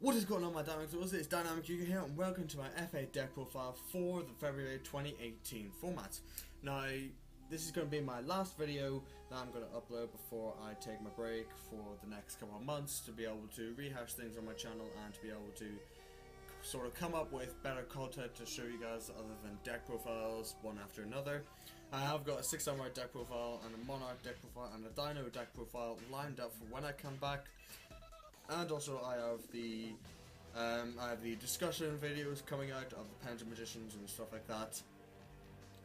What is going on, my Dynamic Duels? It's Dynamic Yugioh here, and welcome to my F.A.Deck profile for the February 2018 format. Now, this is going to be my last video that I'm going to upload before I take my break for the next couple of months to be able to rehash things on my channel and to be able to sort of come up with better content to show you guys other than deck profiles one after another. I have got a 6 Samurai deck profile and a Monarch deck profile and a Dino deck profile lined up for when I come back. And also I have the discussion videos coming out of the Pendulum Magicians and stuff like that.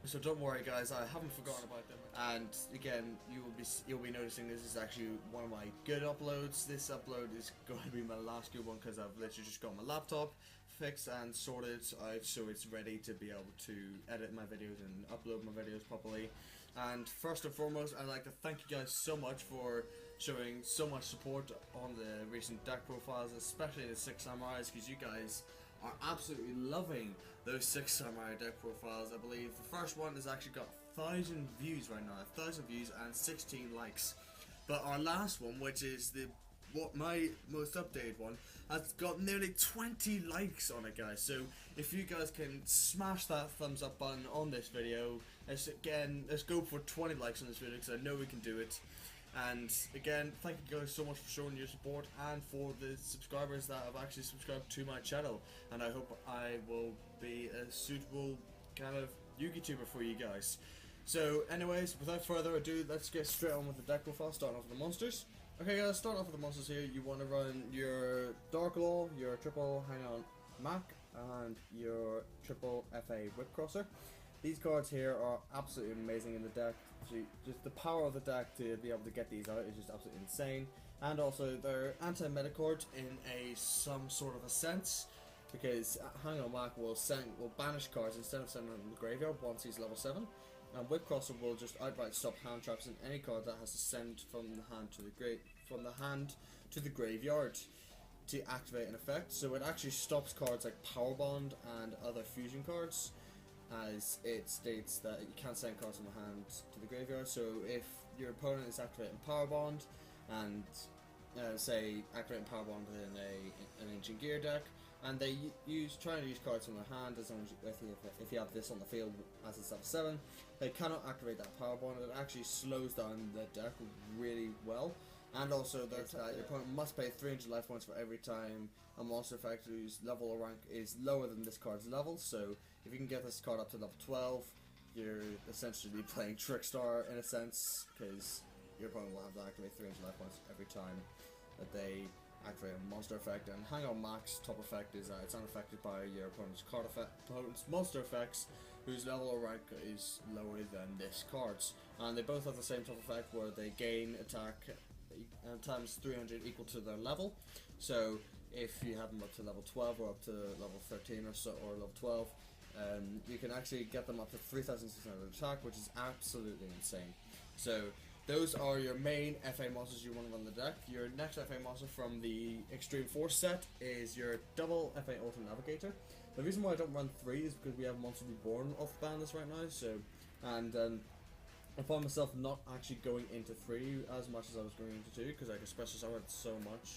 So don't worry, guys, I haven't forgotten about them. And again, you'll be noticing this is actually one of my good uploads. This upload is going to be my last good one because I've literally just got my laptop fixed and sorted out, so it's ready to be able to edit my videos and upload my videos properly. And first and foremost, I'd like to thank you guys so much for showing so much support on the recent deck profiles, especially the 6 Samurais, because you guys are absolutely loving those 6 Samurai deck profiles. I believe the first one has actually got 1,000 views right now, 1,000 views and 16 likes. But our last one, which is my most updated one, has got nearly 20 likes on it, guys. So if you guys can smash that thumbs up button on this video, let's go for 20 likes on this video because I know we can do it. And again, thank you guys so much for showing your support and for the subscribers that have actually subscribed to my channel. And I hope I will be a suitable kind of Yugituber for you guys. So anyways, without further ado, let's get straight on with the deck profile, starting off with the monsters. Okay guys, starting off with the monsters here, you want to run your Dark Law, your triple Hang On Mac, and your triple FA Whipcrosser. These cards here are absolutely amazing in the deck. Just the power of the deck to be able to get these out is just absolutely insane. And also they're anti-meta cards in some sort of a sense, because Hang On Mac will banish cards instead of sending them in the graveyard once he's level 7. And Whipcrosser will just outright stop hand traps in any card that has to send from the hand to the graveyard to activate an effect. So it actually stops cards like Power Bond and other fusion cards, as it states that you can't send cards from the hand to the graveyard. So if your opponent is activating Power Bond and say activating Power Bond in an Ancient Gear deck, and they try to use cards from their hand, as long as if you have this on the field as it's level 7, they cannot activate that Power Bond. It actually slows down the deck really well. And also that your opponent must pay 300 life points for every time a monster effect whose level or rank is lower than this card's level. So if you can get this card up to level 12, you're essentially playing Trickstar in a sense, because your opponent will have to activate 300 life points every time that they activate a monster effect. And Hang On Mac's top effect is that it's unaffected by your opponent's monster effects whose level or rank is lower than this card's. And they both have the same top effect where they gain attack times 300 equal to their level. So if you have them up to level 12 or up to level 13 or so, or level 12, you can actually get them up to 3,600 attack, which is absolutely insane. So those are your main FA monsters you want to run the deck. Your next FA monster from the Extreme Force set is your double FA Ultra Navigator. The reason why I don't run 3 is because we have Monster Reborn off ban list right now. So, and I found myself not actually going into 3 as much as I was going into 2, because I can special summon it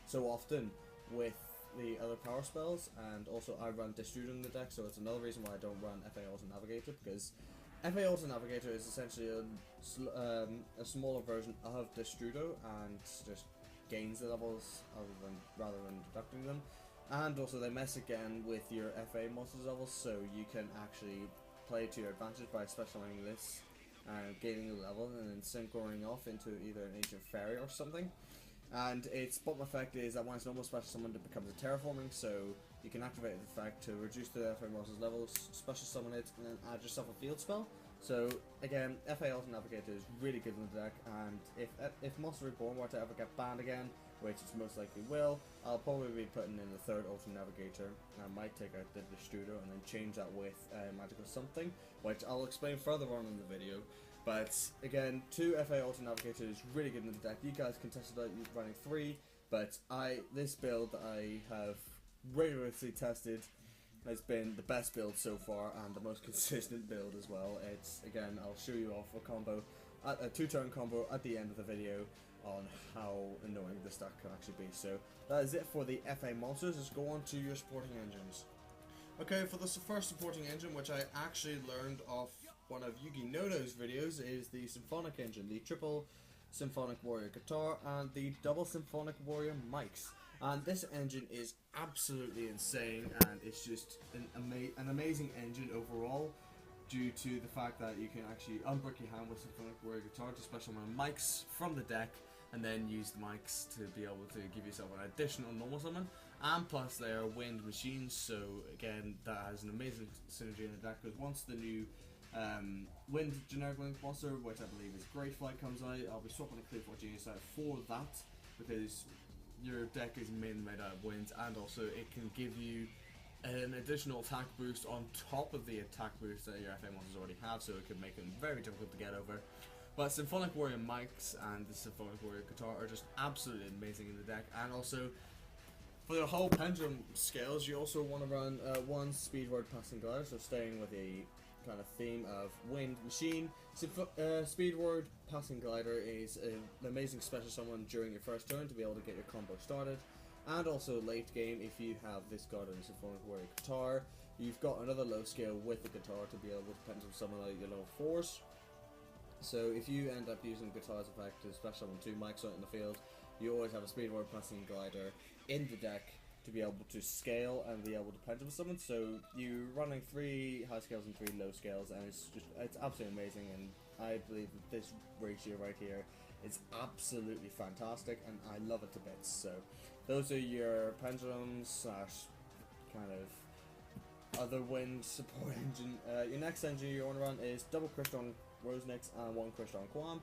so often with the other power spells. And also I run Destrudo in the deck, so it's another reason why I don't run FA Ultra Navigator, because FA Ultra Navigator is essentially a smaller version of Destrudo and just gains the levels rather than deducting them. And also they mess again with your FA monsters levels, so you can actually play to your advantage by special summoning this and gaining a level and then synchroning off into either an Ancient Fairy or something. And its bottom effect is that when it's normal special summon, it becomes a terraforming, so you can activate the effect to reduce the FA monster's levels, special summon it, and then add yourself a field spell. So again, FA Ultra Navigator is really good in the deck, and if Monster Reborn were to ever get banned again, which it most likely will, I'll probably be putting in the third Ultra Navigator. I might take out the Destrudo and then change that with Magical Something, which I'll explain further on in the video. But again, 2 FA Ultra Navigator is really good in the deck. You guys can test it out running 3, but this build I have rigorously tested has been the best build so far and the most consistent build as well. It's, again, I'll show you off a combo, a 2-turn combo at the end of the video, on how annoying this deck can actually be. So that is it for the FA monsters. Let's go on to your supporting engines. Okay, for the first supporting engine, which I actually learned off one of Yugioh's videos, is the Symphonic engine, the triple Symphonic Warrior guitar and the double Symphonic Warrior mics. And this engine is absolutely insane, and it's just an amazing engine overall, due to the fact that you can actually unbrick your hand with Symphonic Warrior guitar to special summon mics from the deck, and then use the mics to be able to give yourself an additional normal summon. And plus they are wind machines, so again that has an amazing synergy in the deck, because once the new wind generic link monster, which I believe is Great Flight, comes out, I'll be swapping a Clifford Genius out for that, because your deck is mainly made out of winds, and also it can give you an additional attack boost on top of the attack boost that your FA monsters already have, so it could make them very difficult to get over. But Symphonic Warrior mics and the Symphonic Warrior guitar are just absolutely amazing in the deck. And also, for the whole pendulum scales, you also want to run one Speedward Passing Glider, so staying with a kind of theme of wind machine. Speedward Passing Glider is an amazing special summon during your first turn to be able to get your combo started. And also late game, if you have this card in the Symphonic Warrior guitar, you've got another low scale with the guitar to be able to pendulum summon out your level 4s. So if you end up using guitar's effect to special summon 2 mics out in the field, you always have a Speedward Passing Glider in the deck to be able to scale and be able to pendulum summon. So you're running 3 high scales and 3 low scales, and it's absolutely amazing. And I believe that this ratio right here is absolutely fantastic, and I love it to bits. So those are your pendulums / kind of other wind support engine. Your next engine you want to run is double Crystron Rosenix and 1 Crystron Quam.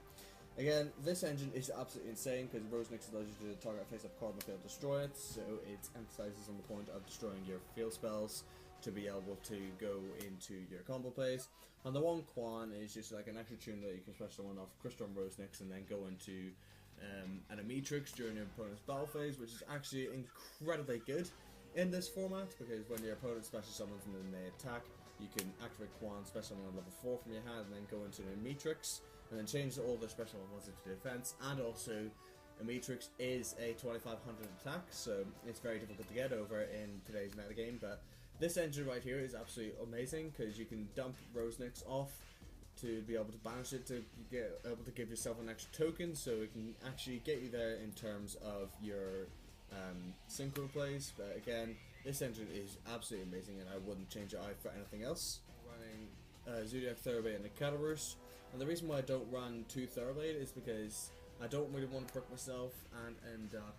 Again, this engine is absolutely insane, because Rosenix allows you to target a face-up card in the field, destroy it, so it emphasizes on the point of destroying your field spells to be able to go into your combo plays. And the 1 Quan is just like an extra tune that you can special one off Crystron Rosenix and then go into an Amitrix during your opponent's battle phase, which is actually incredibly good in this format, because when your opponent special summons and then they attack, you can activate Quan, special summon level 4 from your hand, and then go into an Amitrix, and then change all the special ones into defense. And also, Amitrix is a 2500 attack, so it's very difficult to get over in today's metagame. But this engine right here is absolutely amazing, because you can dump Rosenix off to be able to banish it to get able to give yourself an extra token, so it can actually get you there in terms of your synchro plays. But again, this engine is absolutely amazing, and I wouldn't change it out for anything else. Running Zodiac Thoroughblade and a Catalyst, and the reason why I don't run 2 Thoroughblade is because I don't really want to brick myself and end up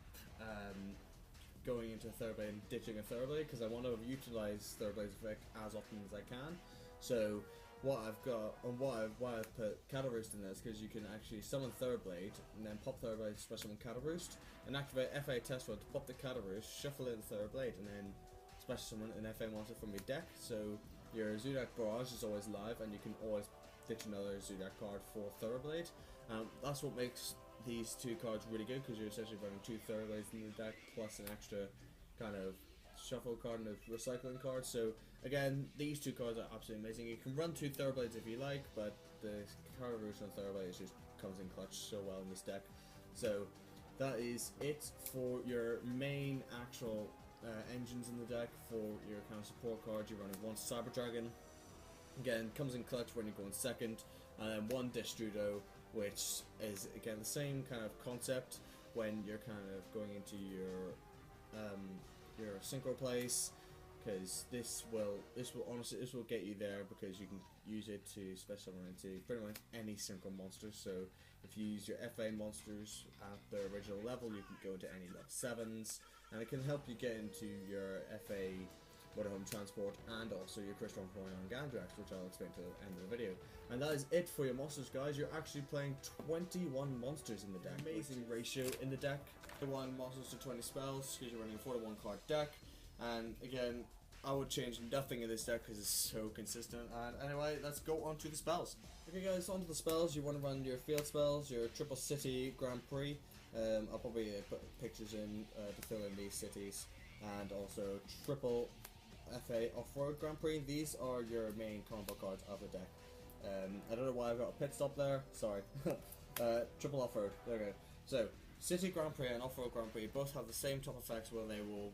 going into a Thoroughblade and ditching a Thoroughblade, because I want to utilize Thoroughblade's effect as often as I can. So what I've got, and why I've put Cattle Roost in this, because you can actually summon Thoroughblade and then pop Thoroughblade, special summon Cattle Roost, and activate FA Test Rod to pop the Cattle Roost, shuffle in Thoroughblade, and then special summon an FA monster from your deck. So your Zodiac Barrage is always live, and you can always ditch another Zodiac card for Thoroughblade. That's what makes these 2 cards really good, because you're essentially running 2 Thoroughblades in the deck plus an extra kind of shuffle card and a recycling card. So again, these 2 cards are absolutely amazing. You can run 2 Thoroughblades if you like, but the card evolution on Thoroughblade just comes in clutch so well in this deck. So that is it for your main actual engines in the deck. For your kind of support cards, you're running 1 Cyber Dragon. Again, comes in clutch when you go in second, and then 1 Destrudo, which is again the same kind of concept when you're kind of going into your synchro plays, because this will get you there, because you can use it to special summon into pretty much any synchro monster. So if you use your FA monsters at their original level, you can go to any level 7s, and it can help you get into your FA Motorhome Transport and also your Crystron Poyon Gandrax, which I'll explain to the end of the video. And that is it for your monsters, guys. You're actually playing 21 monsters in the deck. Amazing ratio in the deck. 1 monsters to 20 spells, because you're running a 4-to-1 card deck. And again, I would change nothing in this deck because it's so consistent. And anyway, let's go on to the spells. Okay guys, on to the spells. You want to run your field spells, your Triple City Grand Prix. I'll probably put pictures in to fill in these cities. And also Triple FA Off-Road Grand Prix. These are your main combo cards of the deck. I don't know why I've got a pit stop there. Sorry. Triple Off-Road. There we go. So, City Grand Prix and Off-Road Grand Prix both have the same top effects where they will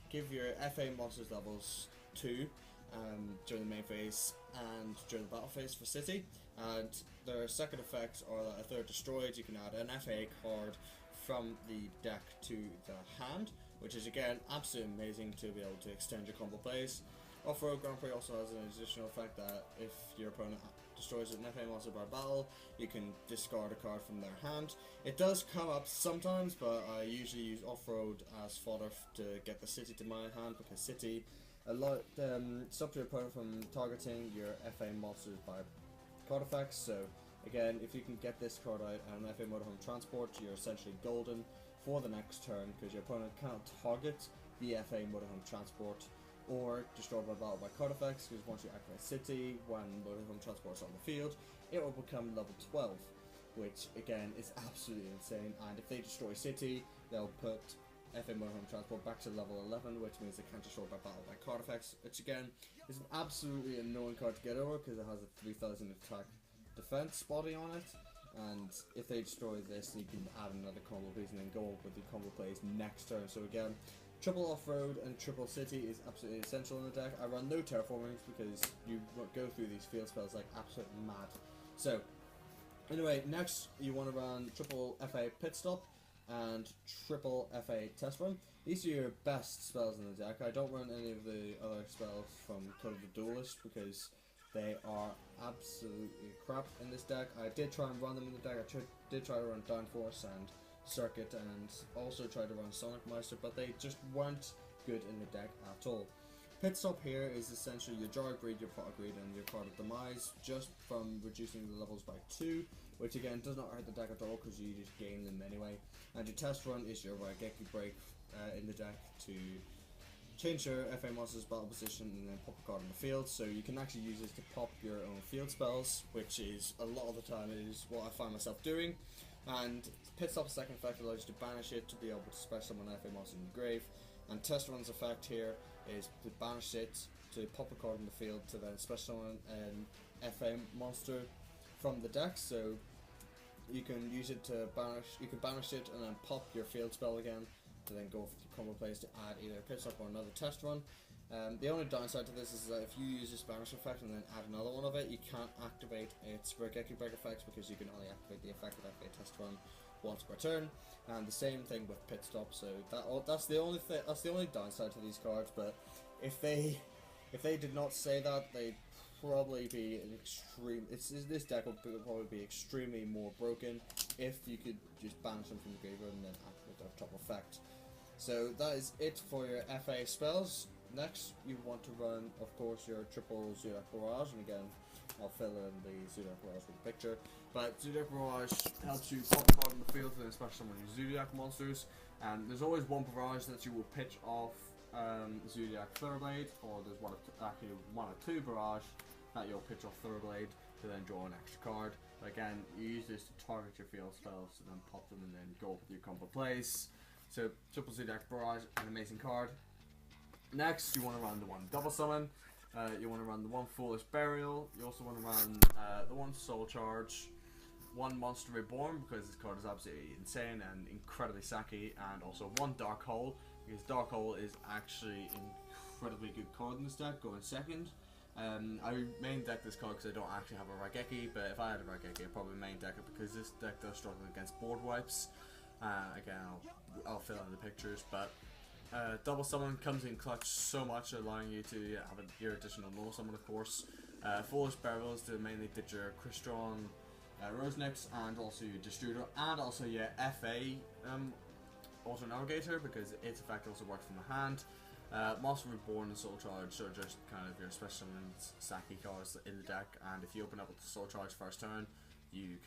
give your FA monsters levels 2 during the main phase and during the battle phase for City. And their second effects are that if they're destroyed, you can add an FA card from the deck to the hand, which is again absolutely amazing to be able to extend your combo plays. Off-Road Grand Prix also has an additional effect that if your opponent destroys an FA monster by battle, you can discard a card from their hand. It does come up sometimes, but I usually use Off-Road as fodder to get the City to my hand, because City stops your opponent from targeting your FA monsters by card effects. So again, if you can get this card out and an FA Motorhome Transport, you're essentially golden for the next turn, because your opponent can't target the FA Motorhome Transport or destroyed by battle by card effects, because once you activate City, when Motorhome Transport is on the field, it will become level 12, which again is absolutely insane. And if they destroy City, they'll put FA Motorhome Transport back to level 11, which means they can't destroy by battle by card effects, which again is an absolutely annoying card to get over, because it has a 3000 attack defense body on it. And if they destroy this, you can add another combo piece and then go with the combo plays next turn. So again, triple Off-Road and triple City is absolutely essential in the deck. I run no terraformings because you go through these field spells like absolute mad. So anyway, next you want to run triple FA Pit Stop and triple FA Test Run. These are your best spells in the deck. I don't run any of the other spells from Code of the Duelist because they are absolutely crap in this deck. I did try and run them in the deck. I did try to run Downforce and Circuit, and also tried to run Sonic Meister, but they just weren't good in the deck at all. Pit Stop here is essentially your Jar Greed, your Pot of Greed, and your Card of Demise, just from reducing the levels by 2, which again does not hurt the deck at all because you just gain them anyway. And your Test Run is your Raigeki Break in the deck to change your FA monster's battle position and then pop a card on the field. So you can actually use this to pop your own field spells, which is a lot of the time is what I find myself doing. And Pit Stop's second effect allows you to banish it to be able to special summon an FA monster in the grave. And Test Run's effect here is to banish it to pop a card in the field to then special summon an FA monster from the deck. So you can use it to banish it and then pop your field spell again to then go for the combo plays to add either a Pit Stop or another Test Run. The only downside to this is that if you use this banish effect and then add another one of it, you can't activate its Raigeki Break effects because you can only activate the effect of FA Test Run once per turn. And the same thing with Pit Stop. So that's the only downside to these cards. But if they did not say that, they'd probably be an extreme. This deck would probably be extremely more broken if you could just banish them from the graveyard and then activate their top effect. So that is it for your FA spells. Next, you want to run, of course, your triple Zodiac Barrage, and again, I'll fill in the Zodiac Barrage with a picture. But Zodiac Barrage helps you pop a card in the field, and especially when you Zodiac monsters. And there's always one barrage that you will pitch off Zodiac Thoroughblade, or there's one or two barrage that you'll pitch off Thoroughblade to then draw an extra card. But again, you use this to target your field spells, and then pop them, and then go with your combo plays. So triple Zodiac Barrage, an amazing card. Next, you want to run the one Double Summon. You want to run the one Foolish Burial. You also want to run the one Soul Charge, one Monster Reborn, because this card is absolutely insane and incredibly sacky, and also one Dark Hole, because Dark Hole is actually an incredibly good card in this deck, going second. I main deck this card because I don't actually have a Raigeki, but if I had a Raigeki, I'd probably main deck it because this deck does struggle against board wipes. Again, I'll fill in the pictures, but Double Summon comes in clutch so much, allowing you to have your additional null summon, of course. Foolish Burials to mainly ditch your Crystron Rosenix, and also your Distributor, and also your FA Auto Navigator, because its effect also works from the hand. Monster Reborn and Soul Charge are just kind of your special summons Saki cards in the deck, and if you open up with the Soul Charge first turn, you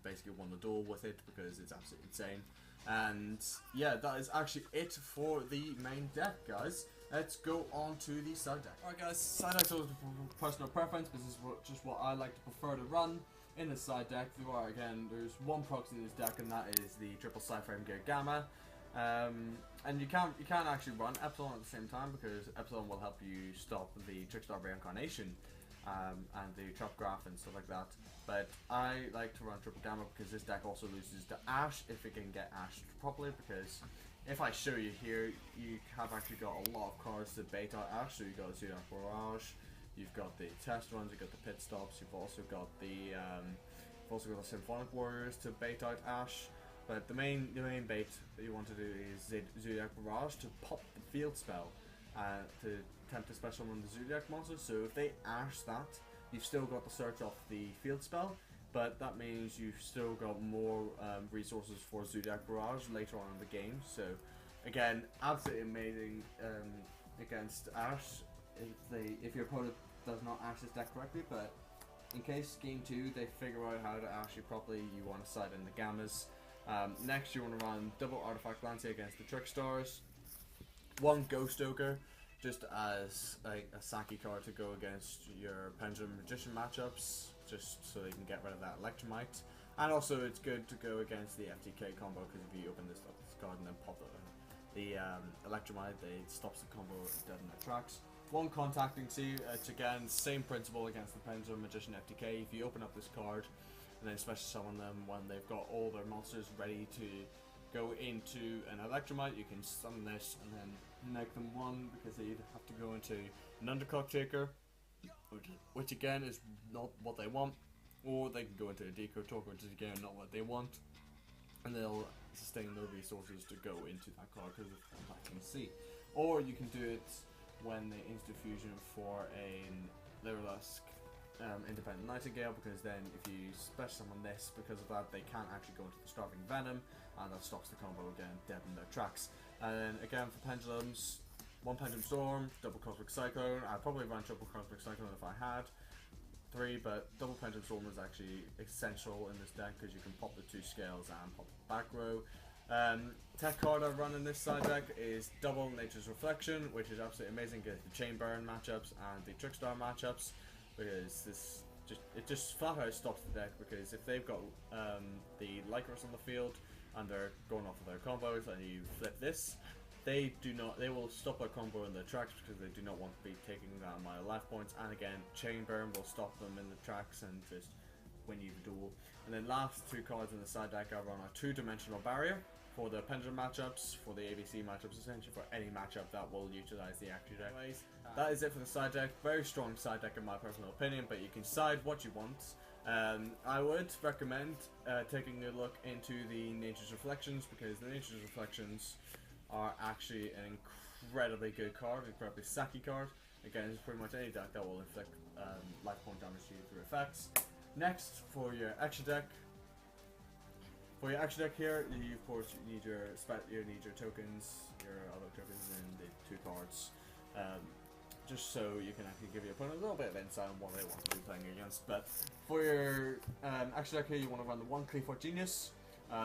basically won the duel with it because it's absolutely insane. And yeah, that is actually it for the main deck, guys. Let's go on to the side deck. Alright guys, side deck is personal preference, but this is just what I like to prefer to run in the side deck. There's one proxy in this deck, and that is the triple Cyframe Gear Gamma. And you can't actually run Epsilon at the same time, because Epsilon will help you stop the Trickstar Reincarnation. and the Trap Graph and stuff like that. But I like to run Triple Gamma because this deck also loses to Ash if it can get Ashed properly, because if I show you here, you have actually got a lot of cards to bait out Ash. So you've got Zodiac Barrage, you've got the test runs, you've got the pit stops, you've also got the Symphonic Warriors to bait out Ash. But the main bait that you want to do is Zodiac Barrage to pop the field spell to attempt to special summon the Zodiac monster. So if they Ash that, you've still got the search off the field spell, but that means you've still got more resources for Zodiac Barrage later on in the game. So again, absolutely amazing against Ash if your opponent does not Ash this deck correctly. But in case game 2 they figure out how to Ash you properly, you want to side in the Gammas. Next you want to run double Artifact Lancey against the Trickstars, one Ghost Ogre just as a Saki card to go against your Pendulum Magician matchups, just so they can get rid of that Electromite. And also it's good to go against the FTK combo, because if you open this card and then pop the Electromite, it stops the combo dead in their tracks. One Contacting Sea, it's again same principle against the Pendulum Magician FTK. If you open up this card and then special summon them when they've got all their monsters ready to go into an Electromite, you can summon this and then make them one, because they'd have to go into an Underclock Taker, which again is not what they want, or they can go into a Deco Talker, which is again not what they want, and they'll sustain their resources to go into that card because of Contacting Sea. Or you can do it when they instant fusion for a Lyrilusk Independent Nightingale, because then if you special summon this, because of that they can't actually go into the Starving Venom, and that stops the combo again dead in their tracks. And then again for Pendulums, one Pendulum Storm, double Cosmic Cyclone. I'd probably run triple Cosmic Cyclone if I had 3, but double Pendulum Storm is actually essential in this deck because you can pop the 2 scales and pop the back row. Tech card I run in this side deck is double Nature's Reflection, which is absolutely amazing against the Chain Burn matchups and the Trickstar matchups, because it just flat out stops the deck, because if they've got the Lycros on the field and they're going off of their combos and you flip this, they will stop their combo in their tracks, because they do not want to be taking that amount of life points. And again, Chain Burn will stop them in the tracks and just win you the duel. And then last 2 cards in the side deck I run a 2-dimensional barrier for the Pendulum matchups, for the ABC matchups, essentially for any matchup that will utilize the Actu deck. Anyways, that is it for the side deck. Very strong side deck in my personal opinion, but you can side what you want. I would recommend taking a look into the Nature's Reflections, because the Nature's Reflections are actually an incredibly good card, incredibly sacky card against pretty much any deck that will inflict life point damage to you through effects. Next, for your extra deck. For your extra deck here, you of course need your tokens, your other tokens, and the 2 cards, just so you can actually give your opponent a little bit of insight on what they want to be playing against. But for your extra deck here, you want to run the 1 Cleafort Genius,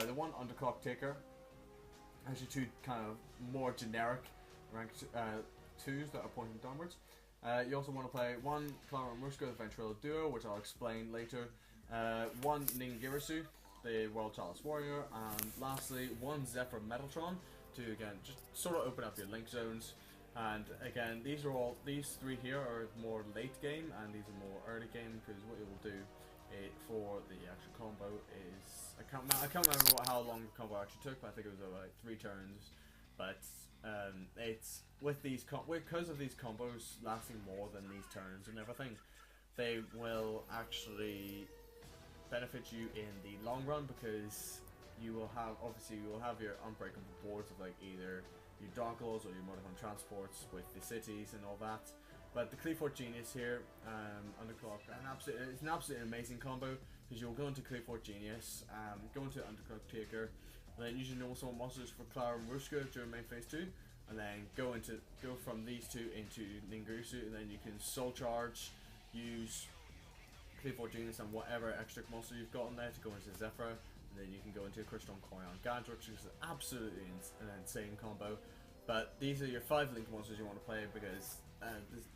the 1 Underclock Taker, actually 2 kind of more generic ranked 2s that are pointing downwards. You also want to play 1 Clara and Mushko, the Ventrilo Duo, which I'll explain later, 1 Ningirsu, the World Chalice Warrior, and lastly 1 Zephyr Metaltron to again just sort of open up your link zones. And again, these 3 here are more late game, and these are more early game, because what you will do for the actual combo is, I can't remember how long the combo actually took, but I think it was about 3 turns. But it's with these because of these combos lasting more than these turns and everything, they will actually benefit you in the long run, because you will have your unbreakable boards of like either your Dark Laws or your Motorhome Transports with the cities and all that. But the Cleafort Genius here, Underclock, it's an absolutely amazing combo, because you'll go into Cleafort Genius, go into Underclock Taker, and then use your normal summon monsters for Clara and Rushka during main phase 2, and then go from these 2 into Ningirsu, and then you can Soul Charge, use Cleafort Genius and whatever extra monster you've got in there to go into Zephyr, and then you can go into Crystal Coin on Gadget, which is absolutely an insane combo. But these are your 5 link monsters you want to play, because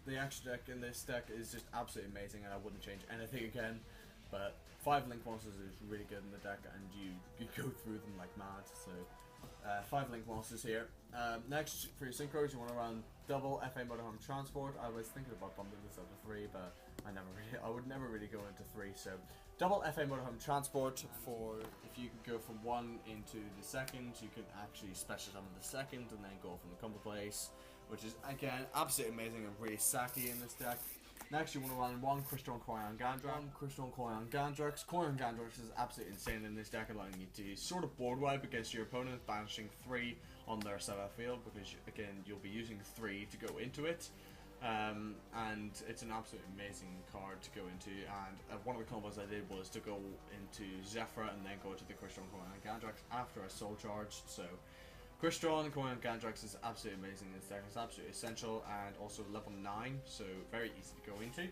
the extra deck in this deck is just absolutely amazing, and I wouldn't change anything again. But 5 link monsters is really good in the deck, and you go through them like mad. So 5 link monsters here. Next, for your synchros, you want to run double FA Motorhome Transport. I was thinking about bumping this up to 3, but I would never really go into 3. So double FA motorhome transport for if you could go from 1 into the second, you can actually special summon the second and then go from the combo place, which is again absolutely amazing and really sacky in this deck. Next, you want to run 1 Crystal Koyan Gandrak. Crystal Koyan Gandrax. Koyan Gandrax is absolutely insane in this deck, allowing you to sort of board wipe against your opponent, banishing 3 on their side of the field, because again you'll be using 3 to go into it. And it's an absolutely amazing card to go into, and one of the combos I did was to go into Zephyr and then go to the Crystal Koyan Gandrax after I soul charged. So Crystron and Koyan Gandrax is absolutely amazing in this deck. It's absolutely essential, and also level 9, so very easy to go into.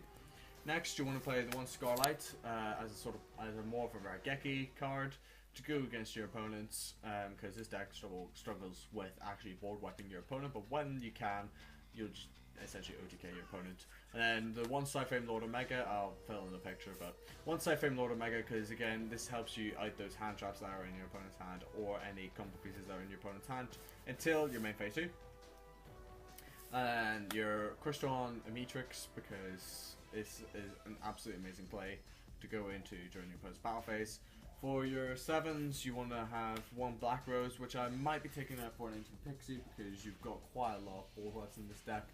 Next, you want to play the 1 Scarlight as a more of a Raigeki card to go against your opponents, because this deck struggles with actually board wiping your opponent, but when you can, you'll just essentially OTK your opponent. And then the 1 Cyframe Lord Omega, I'll fill in the picture, but 1 Cyframe Lord Omega, because again this helps you out those hand traps that are in your opponent's hand, or any combo pieces that are in your opponent's hand, until your main phase 2. And your Crystron Amitrix, because this is an absolutely amazing play to go into during your opponent's battle phase. For your 7s, you want to have 1 Black Rose, which I might be taking out for an Ancient Pixie, because you've got quite a lot of board wipes in this deck.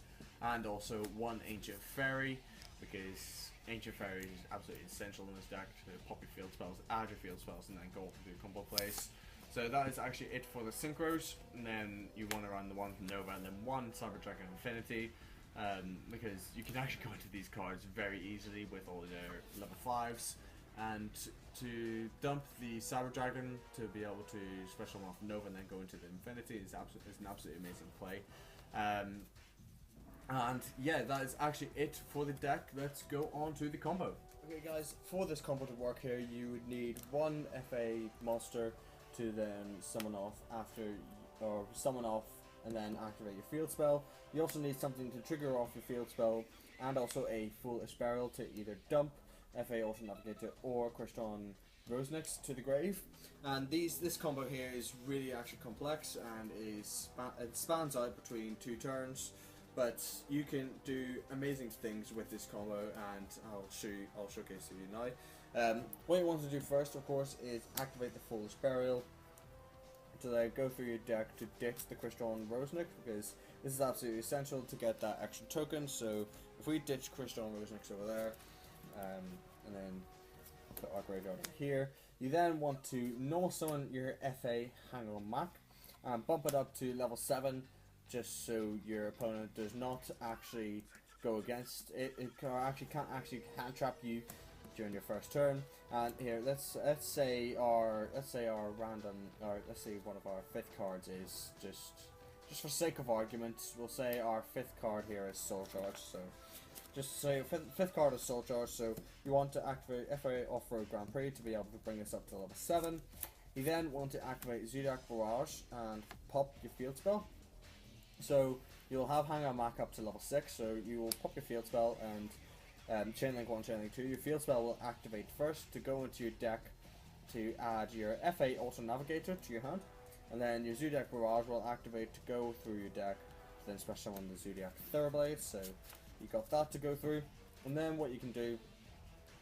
And also 1 Ancient Fairy, because Ancient Fairy is absolutely essential in this deck to pop your field spells, add your field spells, and then go off and do combo plays. So that is actually it for the Synchros. And then you want to run the 1 Nova and then 1 Cyber Dragon Infinity, because you can actually go into these cards very easily with all their level 5s. And to dump the Cyber Dragon to be able to special them off Nova and then go into the Infinity is an absolutely amazing play. And yeah, that is actually it for the deck. Let's go on to the combo. Okay guys, for this combo to work here, you would need 1 FA monster to then summon off and then activate your field spell. You also need something to trigger off your field spell, and also a Foolish Barrel to either dump FA Auto Navigator or Crystron Rosenix to the grave. And this combo here is really actually complex, and it spans out between 2 turns. But you can do amazing things with this combo, and I'll showcase to you now. What you want to do first, of course, is activate the Foolish Burial to then go through your deck to ditch the Crystron Rosenix, because this is absolutely essential to get that extra token. So if we ditch Crystron Rosenix over there, and then put our graveyard in here, you then want to normal summon your FA Hanger Mac and bump it up to level 7. Just so your opponent does not actually go against it, can't actually hand trap you during your first turn. And here, let's say our random, or let's say one of our 5th cards is just for sake of argument, we'll say our 5th card here is Soul Charge. So just say 5th card is Soul Charge. So you want to activate FA Off-Road Grand Prix to be able to bring us up to level 7. You then want to activate Zodiac Barrage and pop your field spell. So you'll have Hang On Mac up to level 6, so you will pop your field spell and Chainlink 1, Chainlink 2. Your field spell will activate first to go into your deck to add your FA Auto Navigator to your hand, and then your Zodiac Barrage will activate to go through your deck to then special summon the Zodiac Thoroughblade. So you got that to go through, and then what you can do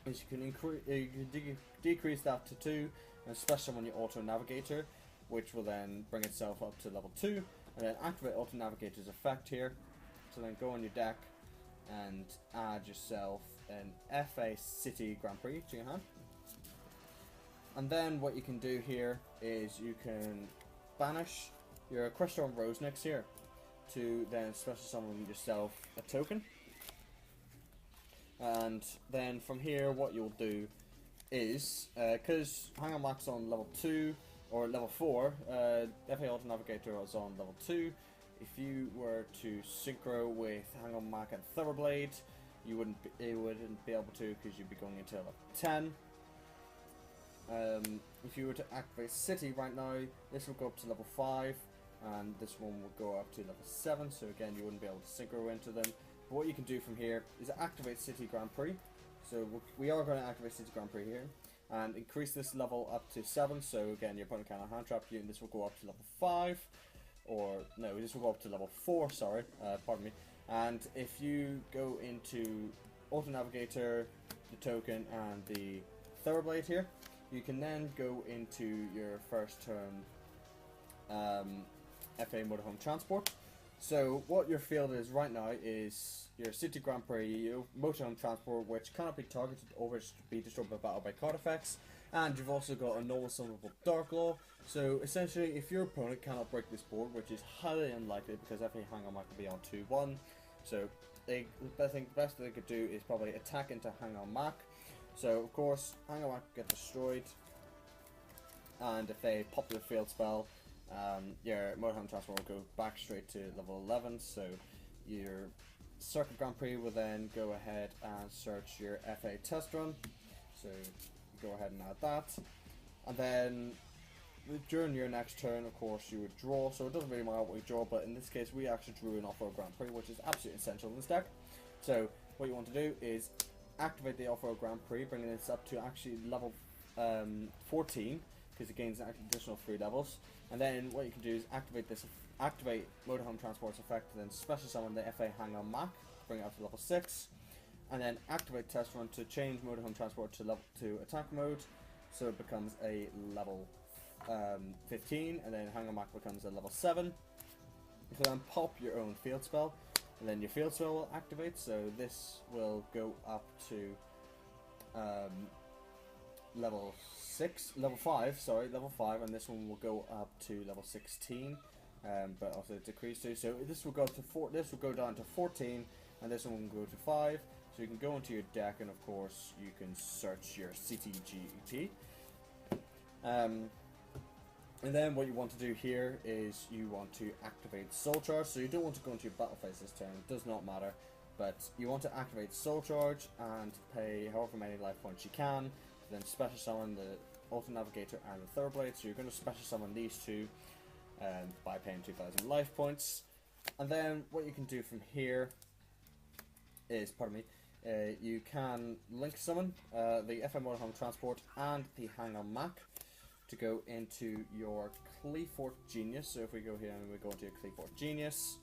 is you can decrease that to 2 and special summon your Auto Navigator, which will then bring itself up to level 2. And then activate Auto Navigator's effect here. So then go on your deck and add yourself an FA City Grand Prix to your hand. And then what you can do here is you can banish your Crystron Rosenix here to then special summon yourself a token. And then from here what you'll do is, because Hang On Mac's on level 2, or level 4, FA Auto Navigator is on level 2. If you were to synchro with Hang On Mac and Thoroughblade, you wouldn't be able to, because you'd be going into level 10. If you were to activate City right now, this will go up to level 5, and this one will go up to level 7, so again you wouldn't be able to synchro into them. But what you can do from here is activate City Grand Prix. So we are going to activate City Grand Prix here, and increase this level up to 7, so again your opponent cannot hand trap you, and this will go up to level 5, or no, this will go up to level 4, sorry, pardon me. And if you go into Auto Navigator, the token, and the Thoroughblade here. You can then go into your first turn FA Motorhome Transport. So what your field is right now is your City Grand Prix Motorhome Transport, which cannot be targeted or be destroyed by battle by card effects, and you've also got a normal summonable Dark Law. So essentially, if your opponent cannot break this board, which is highly unlikely because FA Hang-On Mac will be on 2-1, so the best they could do is probably attack into Hang-On Mac. So of course, Hang-On Mac get destroyed, and if they pop their field spell, your Motorhome Transport will go back straight to level 11. So your Circuit Grand Prix will then go ahead and search your FA test run. So go ahead and add that, and then during your next turn, of course, you would draw. So it doesn't really matter what we draw, but in this case, we actually drew an Off-Road Grand Prix, which is absolutely essential in this deck. So what you want to do is activate the Off-Road Grand Prix, bringing this up to actually level 14, because it gains an additional 3 levels. And then what you can do is activate Motorhome Transport's effect, then special summon the FA Hang-On Mac, bring it up to level 6, and then activate Test Run to change Motorhome Transport to attack mode, so it becomes a level 15, and then Hang-On Mac becomes a level 7. So then pop your own field spell, and then your field spell will activate. So this will go up to level 5, and this one will go up to level 16, but also decrease too. So this will go to this will go down to 14, and this one will go to 5. So you can go into your deck, and of course you can search your CTGP. And then what you want to do here is you want to activate Soul Charge. So you don't want to go into your battle phase this turn, it does not matter. But you want to activate Soul Charge and pay however many life points you can. Then special summon the Auto Navigator and the Thoroughblade. So you're going to special summon these two by paying 2,000 life points. And then what you can do from here is, you can link summon the FM Motorhome Transport and the Hang-On Mac to go into your Cleafort Genius. So if we go here and we go into your Cleafort Genius,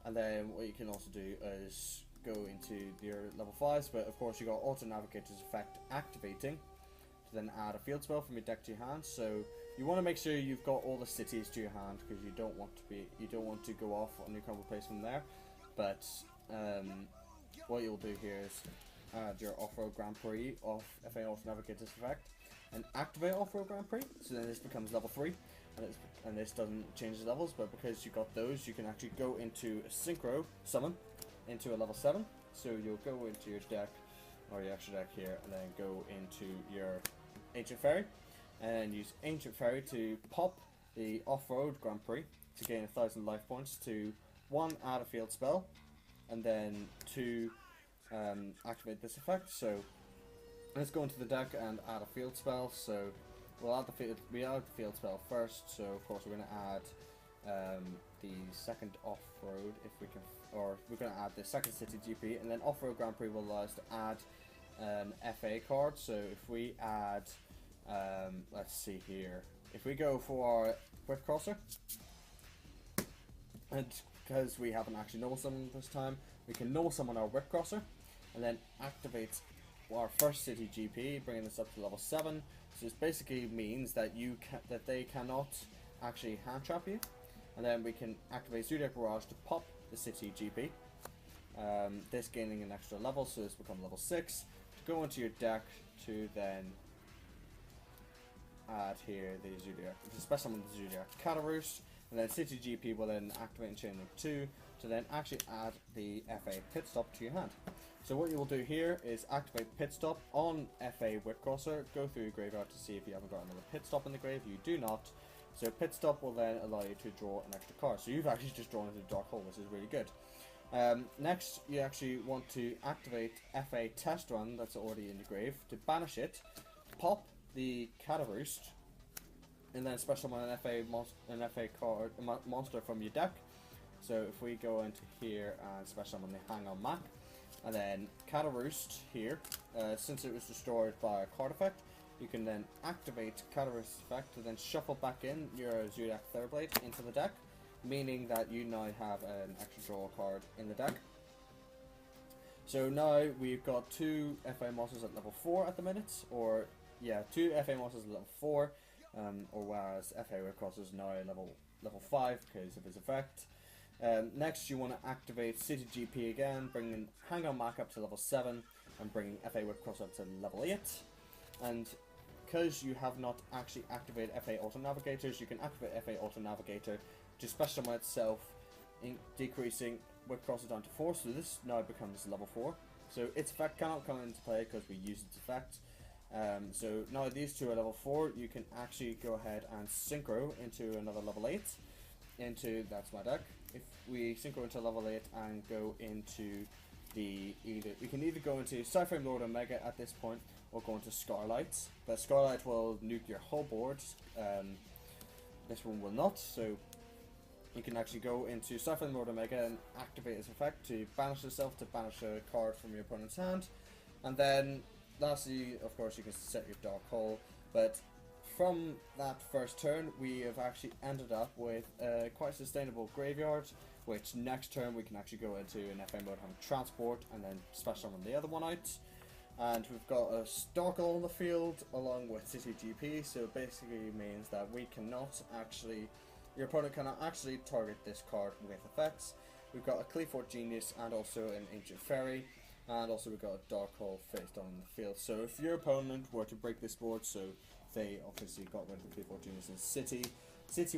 and then what you can also do is go into your level 5s, but of course you got Auto Navigator's effect activating to then add a field spell from your deck to your hand. So you want to make sure you've got all the cities to your hand, because you don't want to go off on your combo plays from there. But what you'll do here is add your Off-Road Grand Prix of FA Auto Navigator's effect and activate Off-Road Grand Prix. So then this becomes level 3, and this doesn't change the levels, but because you got those, you can actually go into a Synchro Summon into a level 7. So you'll go into your deck, or your extra deck here, and then go into your Ancient Fairy, and use Ancient Fairy to pop the Off-Road Grand Prix to gain 1,000 life points, to 1, add a field spell, and then 2, activate this effect. So let's go into the deck and add a field spell. So we'll add the field spell first. So of course we're going to add the second off-road, if we can, or we're going to add the second city GP, and then off-road Grand Prix will allow us to add an FA card. So if we add, let's see here, if we go for Whip Crosser, and because we haven't actually normal summoned this time, we can normal summon our Whip Crosser, and then activate our first city GP, bringing this up to level 7. So this basically means that they cannot actually hand trap you, and then we can activate Zodiac Barrage to pop the city GP. This gaining an extra level, so this becomes level 6. To go into your deck to then add here the Zodiac, to special summon the Zodiac Cataroost, and then city GP will then activate in chain link 2 to then actually add the FA Pit Stop to your hand. So what you will do here is activate Pit Stop on FA Whip Crosser, go through your graveyard to see if you haven't got another Pit Stop in the grave. You do not. So Pit Stop will then allow you to draw an extra card. So you've actually just drawn into the Dark Hole, which is really good. Next, you actually want to activate FA Test Run that's already in your grave to banish it, pop the Cataroost, and then special summon an FA card, a monster from your deck. So if we go into here and special summon the Hang-On Mac, and then Cataroost here, since it was destroyed by a card effect, you can then activate Cataroost effect to then shuffle back in your Zodiac Thoroughblade into the deck, meaning that you now have an extra draw card in the deck. So now we've got 2 FA monsters at level 4 at the minute, or yeah, 2 FA monsters at level 4, or whereas FA Webcross is now level 5 because of his effect. Next you want to activate City GP again, bringing Hang On Mac up to level 7, and bringing FA Webcross up to level 8. And because you have not actually activated FA Auto Navigators, you can activate FA Auto Navigator to special summon itself, decreasing Whip Crosses down to 4, so this now becomes level 4. So its effect cannot come into play because we use its effect. So now these two are level 4, you can actually go ahead and synchro into another level 8. That's my deck. If we synchro into level 8 and go into we can either go into Cyframe Lord Omega at this point, or go into Scarlight. But Scarlight will nuke your whole board. This one will not, so you can actually go into Cyframe Lord Omega and activate its effect to banish yourself, to banish a card from your opponent's hand. And then lastly, of course, you can set your Dark Hole. But from that first turn, we have actually ended up with a quite sustainable graveyard, which next turn we can actually go into an FA mode, having Transport, and then special summon the other one out. And we've got a Starkle on the field along with City GP, so it basically means that we cannot actually, your opponent cannot actually target this card with effects. We've got a Cleafort Genius and also an Ancient Fairy, and also we've got a Dark Hole face down in the field. So if your opponent were to break this board, so they obviously got rid of the Cleafort Genius and City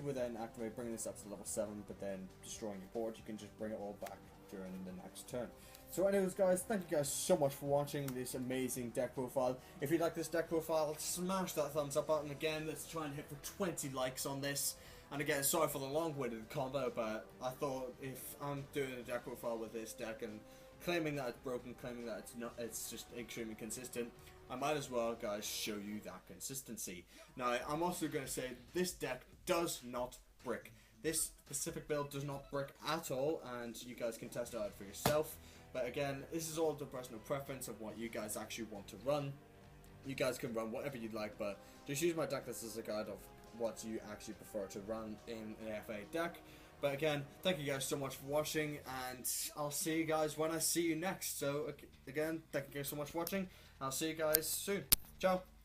would then activate, bringing this up to level 7, but then destroying your board. You can just bring it all back during the next turn. So anyways guys, thank you guys so much for watching this amazing deck profile. If you like this deck profile, smash that thumbs up button. Again, let's try and hit for 20 likes on this. And again, sorry for the long-winded combo, but I thought if I'm doing a deck profile with this deck and claiming that it's broken, claiming that it's not, it's just extremely consistent, I might as well, guys, show you that consistency. Now, I'm also going to say this deck does not brick. This specific build does not brick at all, and you guys can test it out for yourself. But again, this is all the personal preference of what you guys actually want to run. You guys can run whatever you'd like, but just use my deck list as a guide of what you actually prefer to run in an FA deck. But again, thank you guys so much for watching, and I'll see you guys when I see you next. So again, thank you guys so much for watching. I'll see you guys soon. Ciao.